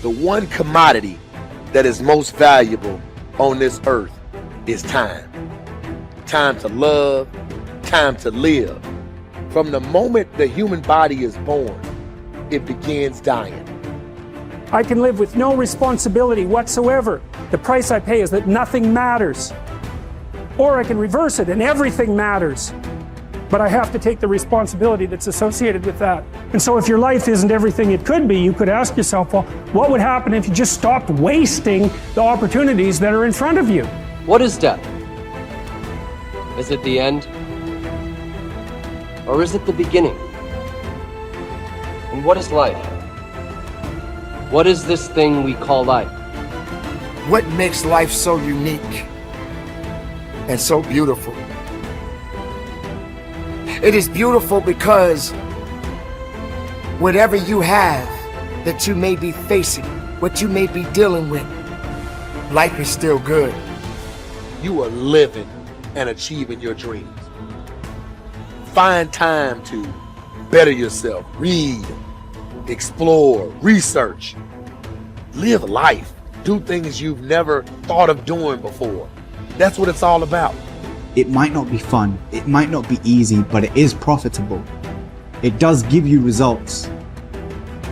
The one commodity that is most valuable on this earth is time. Time to love, time to live. From the moment the human body is born, it begins dying. I can live with no responsibility whatsoever. The price I pay is that nothing matters. Or I can reverse it and everything matters. But I have to take the responsibility that's associated with that. And so if your life isn't everything it could be, you could ask yourself, well, what would happen if you just stopped wasting the opportunities that are in front of you? What is death? Is it the end? Or is it the beginning? And what is life? What is this thing we call life? What makes life so unique and so beautiful? It is beautiful because whatever you have that you may be facing, what you may be dealing with, life is still good. You are living and achieving your dreams. Find time to better yourself, read, explore, research, live life, do things you've never thought of doing before. That's what it's all about. It might not be fun, it might not be easy, but it is profitable. It does give you results.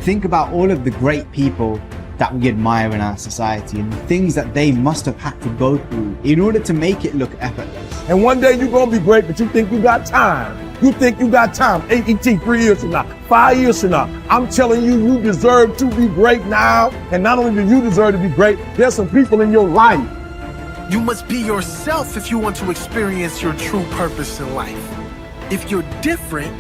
Think about all of the great people that we admire in our society and the things that they must have had to go through in order to make it look effortless. And one day you're gonna be great, but you think you got time. You think you got time, AET 3 years from now, 5 years from now. I'm telling you, you deserve to be great now. And not only do you deserve to be great, there's some people in your life. You must be yourself if you want to experience your true purpose in life. If you're different,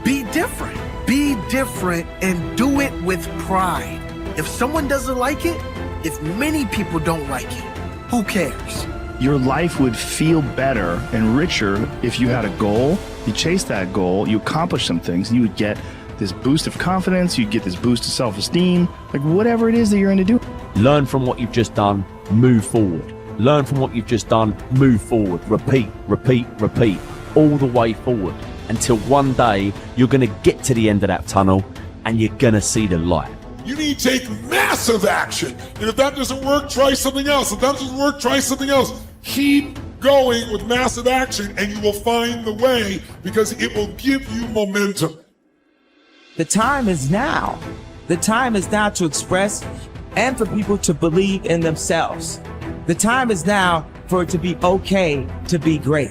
be different. Be different and do it with pride. If someone doesn't like it, if many people don't like it, who cares? Your life would feel better and richer if you had a goal, you chased that goal, you accomplished some things, and you would get this boost of confidence, you'd get this boost of self-esteem, like whatever it is that you're going to do. Learn from what you've just done, move forward. Learn from what you've just done, move forward. Repeat, repeat, repeat, all the way forward until one day you're going to get to the end of that tunnel and you're going to see the light. You need to take massive action. And if that doesn't work, try something else. If that doesn't work, try something else. Keep going with massive action and you will find the way because it will give you momentum. The time is now. The time is now to express and for people to believe in themselves. The time is now for it to be okay to be great.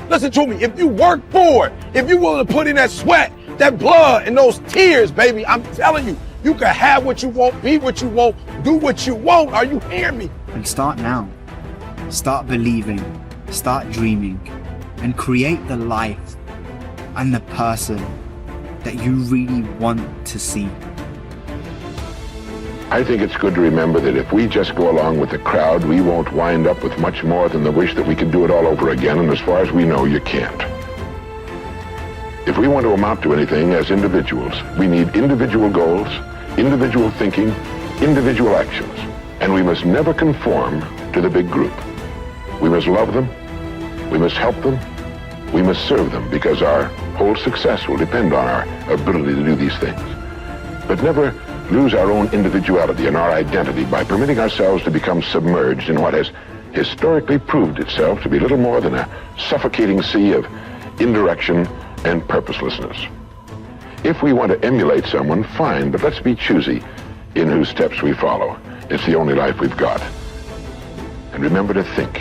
Listen to me, if you work for it, if you're willing to put in that sweat, that blood, and those tears, baby, I'm telling you, you can have what you want, be what you want, do what you want. Are you hearing me? And start now. Start believing, start dreaming, and create the life and the person that you really want to see. I think it's good to remember that if we just go along with the crowd, we won't wind up with much more than the wish that we could do it all over again, and as far as we know, you can't. If we want to amount to anything as individuals, we need individual goals, individual thinking, individual actions, and we must never conform to the big group. We must love them, we must help them, we must serve them, because our whole success will depend on our ability to do these things. But never lose our own individuality and our identity by permitting ourselves to become submerged in what has historically proved itself to be little more than a suffocating sea of indirection and purposelessness. If we want to emulate someone, fine, but let's be choosy in whose steps we follow. It's the only life we've got. And remember to think.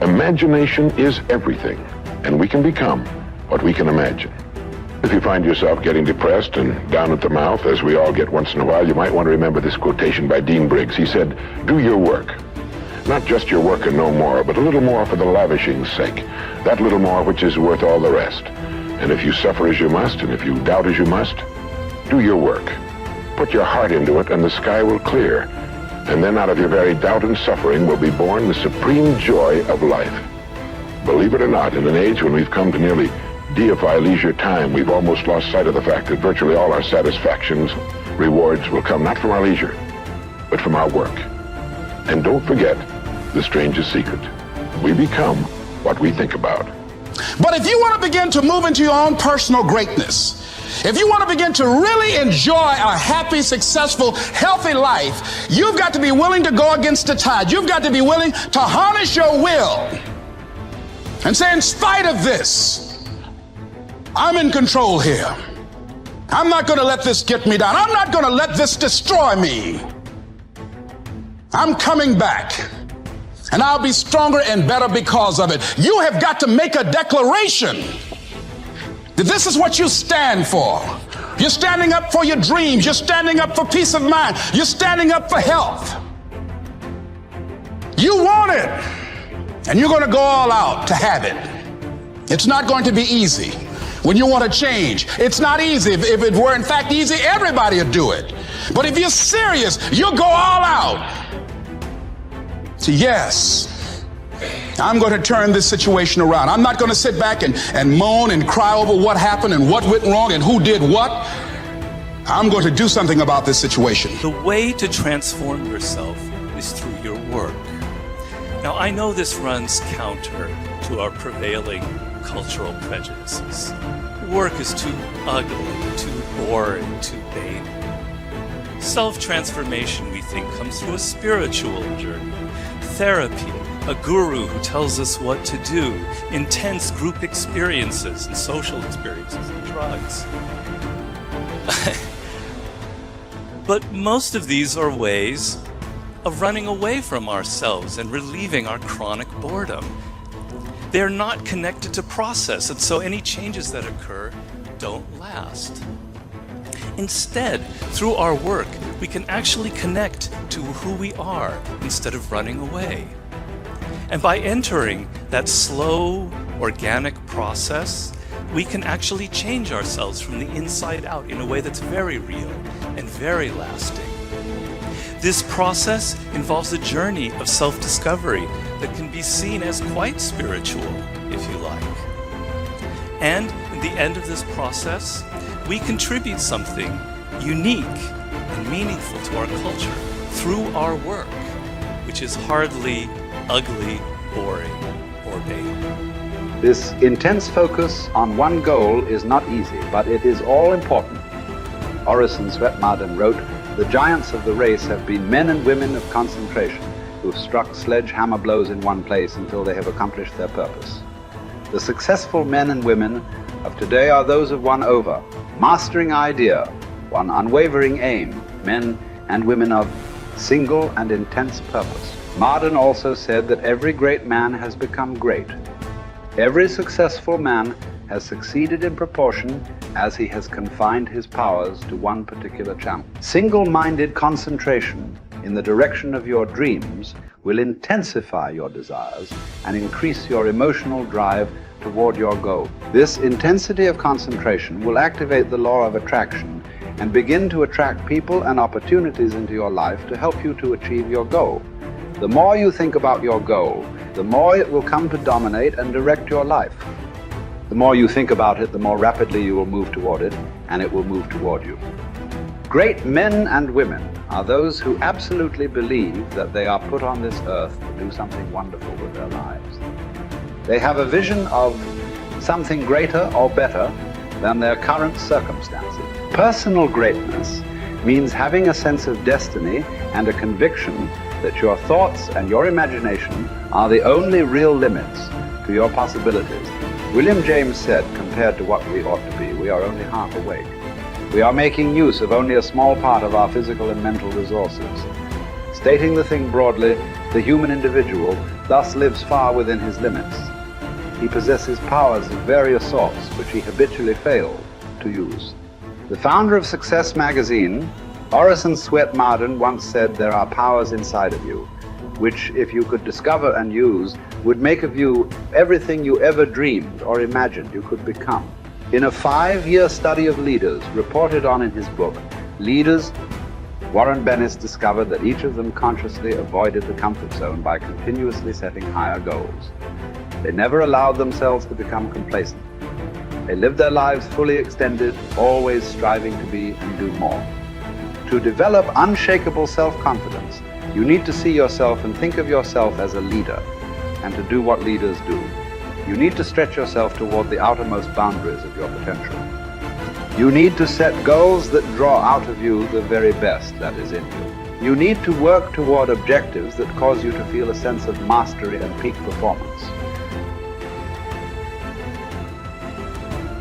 Imagination is everything, and we can become what we can imagine. If you find yourself getting depressed and down at the mouth, as we all get once in a while, you might want to remember this quotation by Dean Briggs. He said, "Do your work. Not just your work and no more, but a little more for the lavishing's sake. That little more which is worth all the rest. And if you suffer as you must, and if you doubt as you must, do your work. Put your heart into it, and the sky will clear. And then out of your very doubt and suffering will be born the supreme joy of life." Believe it or not, in an age when we've come to nearly deify leisure time, we've almost lost sight of the fact that virtually all our satisfactions, rewards will come not from our leisure, but from our work. And don't forget the strangest secret. We become what we think about. But if you want to begin to move into your own personal greatness, If you want to begin to really enjoy a happy, successful, healthy life, you've got to be willing to go against the tide. You've got to be willing to harness your will and say, in spite of this, I'm in control here. I'm not going to let this get me down. I'm not going to let this destroy me. I'm coming back, and I'll be stronger and better because of it. You have got to make a declaration that this is what you stand for. You're standing up for your dreams. You're standing up for peace of mind. You're standing up for health. You want it, and you're going to go all out to have it. It's not going to be easy. When you want to change, it's not easy. If it were in fact easy, everybody would do it. But if you're serious, you'll go all out. So yes, I'm going to turn this situation around. I'm not going to sit back and moan and cry over what happened and what went wrong and who did what. I'm going to do something about this situation. The way to transform yourself is through your work. Now, I know this runs counter to our prevailing cultural prejudices. Work is too ugly, too boring, too vain. Self-transformation, we think, comes through a spiritual journey. Therapy, a guru who tells us what to do, intense group experiences and social experiences, and drugs. But most of these are ways of running away from ourselves and relieving our chronic boredom. They're not connected to process, and so any changes that occur don't last. Instead, through our work, we can actually connect to who we are instead of running away. And by entering that slow, organic process, we can actually change ourselves from the inside out in a way that's very real and very lasting. This process involves a journey of self-discovery that can be seen as quite spiritual, if you like. And in the end of this process, we contribute something unique and meaningful to our culture through our work, which is hardly ugly, boring, or vain. This intense focus on one goal is not easy, but it is all important. 𝗛𝘀𝗵𝘁𝗴𝘀 wrote, "The giants of the race have been men and women of concentration who've struck sledgehammer blows in one place until they have accomplished their purpose. The successful men and women of today are those of one over, mastering idea, one unwavering aim, men and women of single and intense purpose." Marden also said that every great man has become great. Every successful man has succeeded in proportion as he has confined his powers to one particular channel. Single-minded concentration in the direction of your dreams will intensify your desires and increase your emotional drive toward your goal. This intensity of concentration will activate the law of attraction and begin to attract people and opportunities into your life to help you to achieve your goal. The more you think about your goal, the more it will come to dominate and direct your life. The more you think about it, the more rapidly you will move toward it, and it will move toward you. Great men and women are those who absolutely believe that they are put on this earth to do something wonderful with their lives. They have a vision of something greater or better than their current circumstances. Personal greatness means having a sense of destiny and a conviction that your thoughts and your imagination are the only real limits to your possibilities. William James said, compared to what we ought to be, we are only half awake. We are making use of only a small part of our physical and mental resources. Stating the thing broadly, the human individual thus lives far within his limits. He possesses powers of various sorts which he habitually fails to use. The founder of Success magazine, 𝗛𝘀𝗵𝘁𝗴𝘀 once said, "There are powers inside of you, which if you could discover and use, would make of you everything you ever dreamed or imagined you could become." In a 5-year study of leaders reported on in his book, Leaders, Warren Bennis discovered that each of them consciously avoided the comfort zone by continuously setting higher goals. They never allowed themselves to become complacent. They lived their lives fully extended, always striving to be and do more. To develop unshakable self-confidence, you need to see yourself and think of yourself as a leader, and to do what leaders do. You need to stretch yourself toward the outermost boundaries of your potential. You need to set goals that draw out of you the very best that is in you. You need to work toward objectives that cause you to feel a sense of mastery and peak performance.